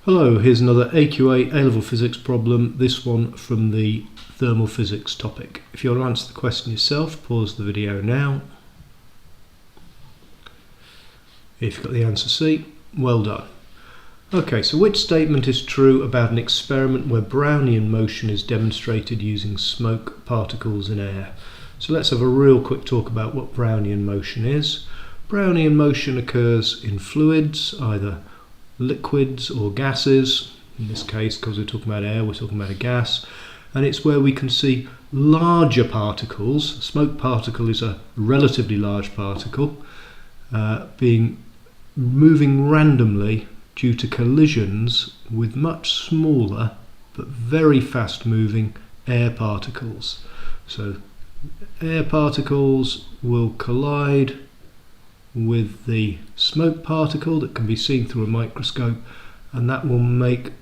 Hello, here's another AQA A-level physics problem, this one from the thermal physics topic. If you want to answer the question yourself, pause the video now. If you've got the answer C, well done. Okay, so which statement is true about an experiment where Brownian motion is demonstrated using smoke particles in air? So let's have a real quick talk about what Brownian motion is. Brownian motion occurs in fluids, either liquids or gases. In this case, because we're talking about air, we're talking about a gas, and it's where we can see larger particles. A smoke particle is a relatively large particle moving randomly due to collisions with much smaller but very fast moving air particles. So air particles will collide with the smoke particle that can be seen through a microscope, and that will make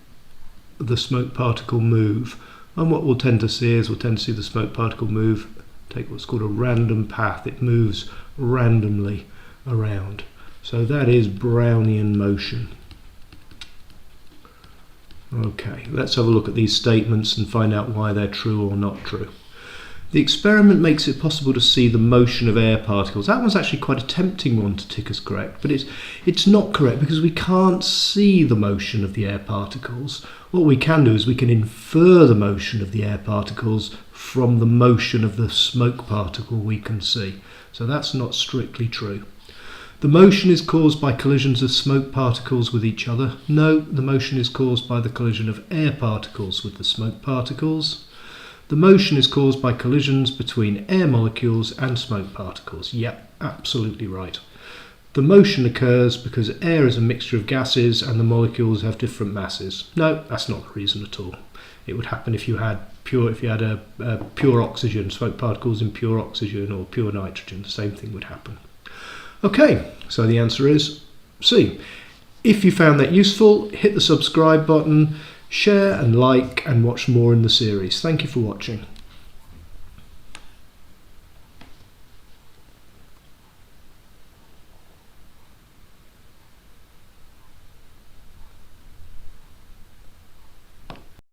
the smoke particle move. And what we'll tend to see is the smoke particle move, take what's called a random path. It moves randomly around. So that is Brownian motion. Okay, let's have a look at these statements and find out why they're true or not true. The experiment makes it possible to see the motion of air particles. That one's actually quite a tempting one to tick as correct, but it's not correct because we can't see the motion of the air particles. What we can do is we can infer the motion of the air particles from the motion of the smoke particle we can see. So that's not strictly true. The motion is caused by collisions of smoke particles with each other. No, the motion is caused by the collision of air particles with the smoke particles. The motion is caused by collisions between air molecules and smoke particles. Yep, absolutely right. The motion occurs because air is a mixture of gases and the molecules have different masses. No, that's not the reason at all. It would happen if you had pure oxygen, smoke particles in pure oxygen or pure nitrogen. The same thing would happen. Okay, so the answer is C. If you found that useful, hit the subscribe button, share and like, and watch more in the series. Thank you for watching.